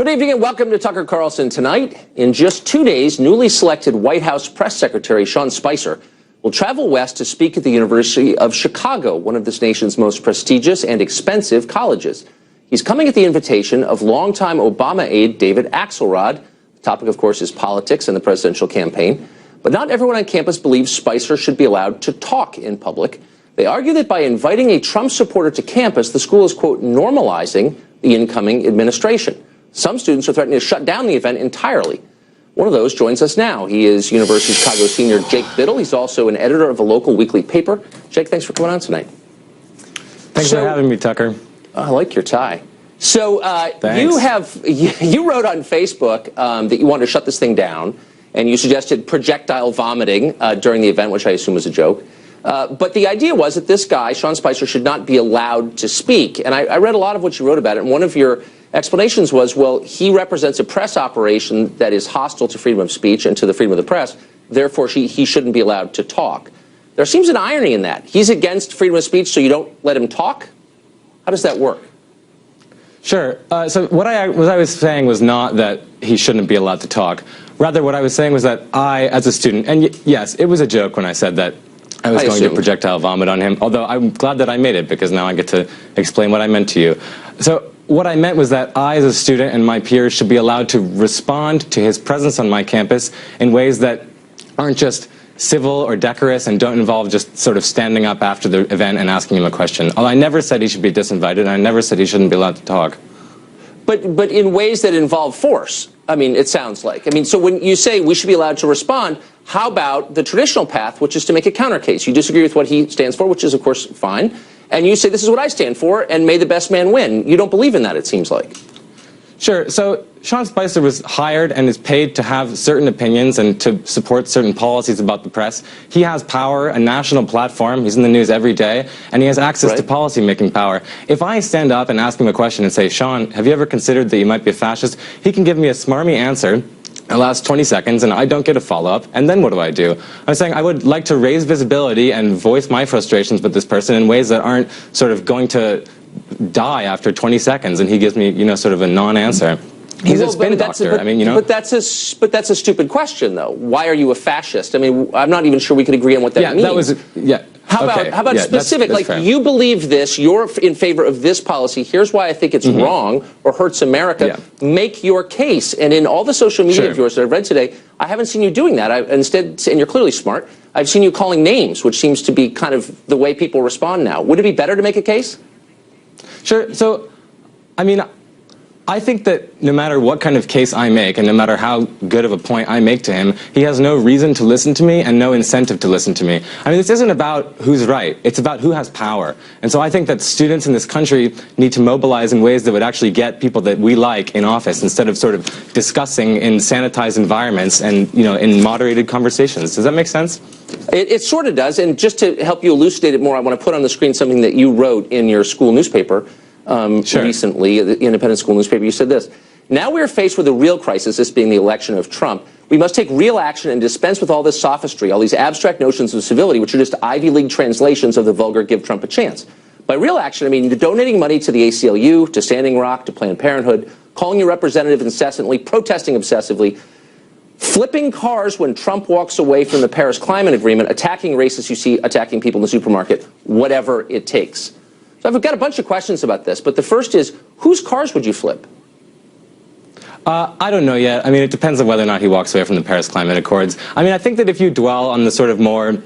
Good evening and welcome to Tucker Carlson Tonight. In just 2 days, newly selected White House Press Secretary Sean Spicer will travel west to speak at the University of Chicago, one of this nation's most prestigious and expensive colleges. He's coming at the invitation of longtime Obama aide David Axelrod. The topic, of course, is politics and the presidential campaign. But not everyone on campus believes Spicer should be allowed to talk in public. They argue that by inviting a Trump supporter to campus, the school is, quote, normalizing the incoming administration. Some students are threatening to shut down the event entirely. One of those joins us now. He is University of Chicago senior Jake Bittle. He's also an editor of a local weekly paper. Jake, thanks for coming on tonight. Thanks for having me, Tucker. I like your tie. So you wrote on Facebook that you wanted to shut this thing down, and you suggested projectile vomiting during the event, which I assume was a joke. But the idea was that this guy, Sean Spicer, should not be allowed to speak. And I read a lot of what you wrote about it, and one of your explanations was, well, he represents a press operation that is hostile to freedom of speech and to the freedom of the press. Therefore, he shouldn't be allowed to talk. There seems an irony in that. He's against freedom of speech, so you don't let him talk? How does that work? Sure. So what I was saying was not that he shouldn't be allowed to talk. Rather, what I was saying was that I, as a student, and yes, it was a joke when I said that I was going to projectile vomit on him, although I'm glad that I made it because now I get to explain what I meant to you. So what I meant was that I, as a student, and my peers should be allowed to respond to his presence on my campus in ways that aren't just civil or decorous and don't involve just sort of standing up after the event and asking him a question. Although I never said he should be disinvited, and I never said he shouldn't be allowed to talk. But in ways that involve force, I mean, it sounds like. I mean, so when you say we should be allowed to respond, how about the traditional path, which is to make a counter case? You disagree with what he stands for, which is, of course, fine. And you say, this is what I stand for, and may the best man win. You don't believe in that, it seems like. Sure. So Sean Spicer was hired and is paid to have certain opinions and to support certain policies about the press. He has power, a national platform. He's in the news every day, and he has access to policy-making power. If I stand up and ask him a question and say, Sean, have you ever considered that you might be a fascist? He can give me a smarmy answer. It lasts 20 seconds, and I don't get a follow-up, and then what do? I'm saying I would like to raise visibility and voice my frustrations with this person in ways that aren't sort of going to die after 20 seconds, and he gives me, sort of a non-answer. He's a spin doctor. But that's a stupid question, though. Why are you a fascist? I mean, I'm not even sure we could agree on what that means. How about specific? Like, you believe this, you're in favor of this policy, here's why I think it's wrong or hurts America. Make your case. And in all the social media of yours that I've read today, I haven't seen you doing that. Instead, and you're clearly smart, I've seen you calling names, which seems to be kind of the way people respond now. Would it be better to make a case? Sure. So, I mean, I think that no matter what kind of case I make and no matter how good of a point I make to him, he has no reason to listen to me and no incentive to listen to me. I mean, this isn't about who's right. It's about who has power. And so I think that students in this country need to mobilize in ways that would actually get people that we like in office instead of sort of discussing in sanitized environments and, in moderated conversations. Does that make sense? It sort of does. And just to help you elucidate it more, I want to put on the screen something that you wrote in your school newspaper. Recently, the independent school newspaper, you said this: now we are faced with a real crisis, this being the election of Trump. We must take real action and dispense with all this sophistry, all these abstract notions of civility, which are just Ivy League translations of the vulgar give Trump a chance. By real action, I mean donating money to the ACLU, to Standing Rock, to Planned Parenthood, calling your representative incessantly, protesting obsessively, flipping cars when Trump walks away from the Paris Climate Agreement, attacking racists you see, attacking people in the supermarket, whatever it takes. So I've got a bunch of questions about this, but the first is, whose cars would you flip? I don't know yet. I mean, it depends on whether or not he walks away from the Paris Climate Accords. I mean, I think that if you dwell on the sort of more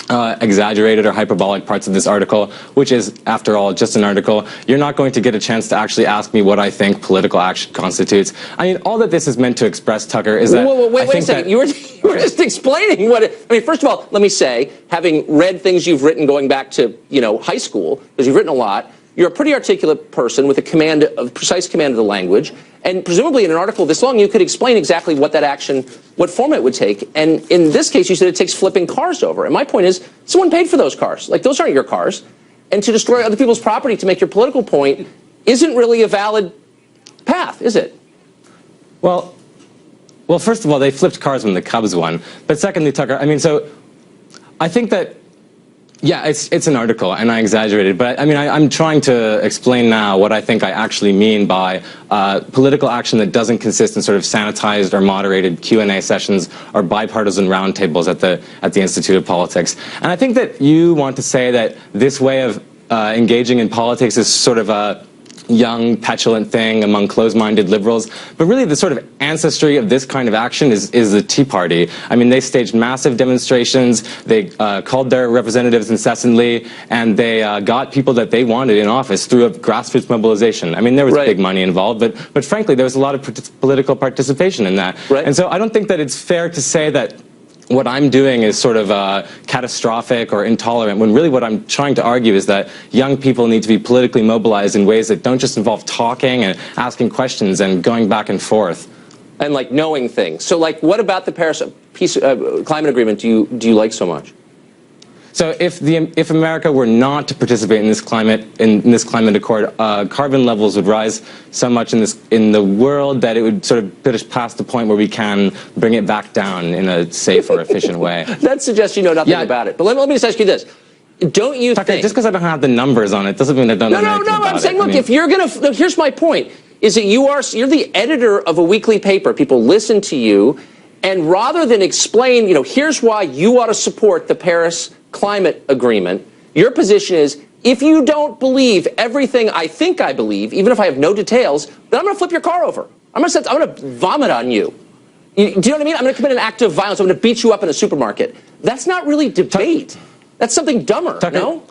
exaggerated or hyperbolic parts of this article, which is, after all, just an article, you're not going to get a chance to actually ask me what I think political action constitutes. I mean, all that this is meant to express, Tucker, is that... Wait a second. You were just explaining what it... I mean, first of all, let me say, having read things you've written going back to, high school, because you've written a lot, you're a pretty articulate person with a precise command of the language, and presumably in an article this long, you could explain exactly what that action, what form it would take. And in this case, you said it takes flipping cars over. And my point is, someone paid for those cars. Like, those aren't your cars. And to destroy other people's property to make your political point isn't really a valid path, is it? Well, first of all, they flipped cars when the Cubs won. But secondly, Tucker, I mean, so I think that Yeah, it's an article, and I exaggerated. But I mean, I'm trying to explain now what I think I actually mean by political action that doesn't consist in sort of sanitized or moderated Q&A sessions or bipartisan roundtables at the Institute of Politics. And I think that you want to say that this way of engaging in politics is sort of a young, petulant thing among closed-minded liberals. But really, the sort of ancestry of this kind of action is the Tea Party. I mean, they staged massive demonstrations, they called their representatives incessantly, and they got people that they wanted in office through a grassroots mobilization. I mean, there was big money involved, but frankly, there was a lot of political participation in that. And so I don't think that it's fair to say that what I'm doing is sort of catastrophic or intolerant, when really what I'm trying to argue is that young people need to be politically mobilized in ways that don't just involve talking and asking questions and going back and forth. And like knowing things. So like, what about the Paris climate agreement do you like so much? So if America were not to participate in this climate accord, carbon levels would rise so much in the world that it would sort of put us past the point where we can bring it back down in a safe or efficient way. That suggests you know nothing about it. But let me just ask you this. Don't you think... Just because I don't have the numbers on it doesn't mean I don't know anything about it. I'm saying, look, if you're going to... Here's my point, is that you're the editor of a weekly paper. People listen to you, and rather than explain, here's why you ought to support the Paris climate agreement, your position is, if you don't believe everything I think I believe, even if I have no details, then I'm going to flip your car over. I'm going to vomit on you. Do you know what I mean? I'm going to commit an act of violence. I'm going to beat you up in a supermarket. That's not really debate. That's something dumber, no?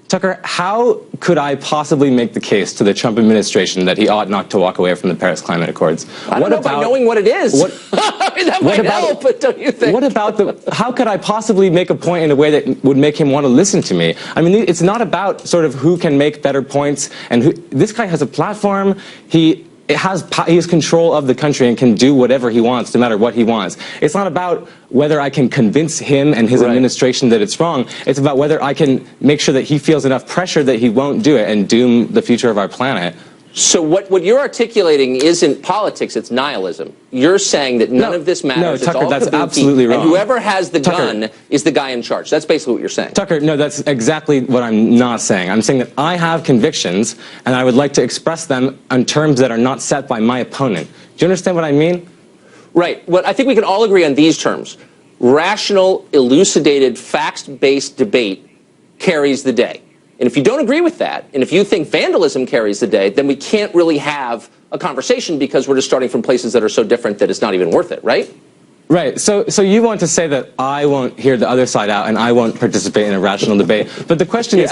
Tucker, how could I possibly make the case to the Trump administration that he ought not to walk away from the Paris Climate Accords? I don't know by knowing what it is. That might help, but don't you think? What about how could I possibly make a point in a way that would make him want to listen to me? I mean, it's not about sort of who can make better points, and this guy has a platform. He has control of the country and can do whatever he wants, no matter what he wants. It's not about whether I can convince him and his administration that it's wrong. It's about whether I can make sure that he feels enough pressure that he won't do it and doom the future of our planet. So what you're articulating isn't politics, it's nihilism. You're saying that none of this matters. No, Tucker, it's all that's kabuki, absolutely wrong. And whoever has the gun is the guy in charge. That's basically what you're saying. Tucker, no, that's exactly what I'm not saying. I'm saying that I have convictions, and I would like to express them on terms that are not set by my opponent. Do you understand what I mean? Right. Well, I think we can all agree on these terms. Rational, elucidated, facts-based debate carries the day. And if you don't agree with that, and if you think vandalism carries the day, then we can't really have a conversation because we're just starting from places that are so different that it's not even worth it, right? Right. So you want to say that I won't hear the other side out and I won't participate in a rational debate. But the question is,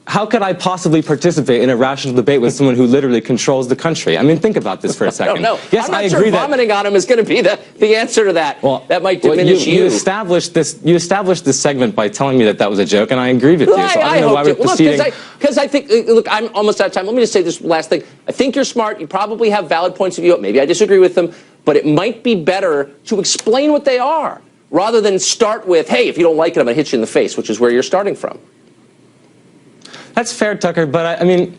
how could I possibly participate in a rational debate with someone who literally controls the country? I mean, think about this for a second. No, yes, I'm not I sure agree vomiting on him is going to be the answer to that. Well, that might diminish you established this segment by telling me that was a joke, and I agreed with you. So I don't know why we're proceeding. Because I think, look, I'm almost out of time. Let me just say this last thing. I think you're smart. You probably have valid points of view. Maybe I disagree with them. But it might be better to explain what they are, rather than start with, hey, if you don't like it, I'm going to hit you in the face, which is where you're starting from. That's fair, Tucker, but I mean,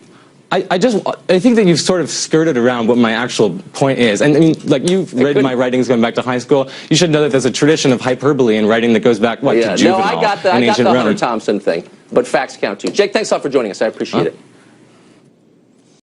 I think that you've sort of skirted around what my actual point is. And I mean, like, you've read my writings going back to high school. You should know that there's a tradition of hyperbole in writing that goes back, to Juvenal. No, I got the Hunter Thompson thing, but facts count too. Jake, thanks a lot for joining us. I appreciate it.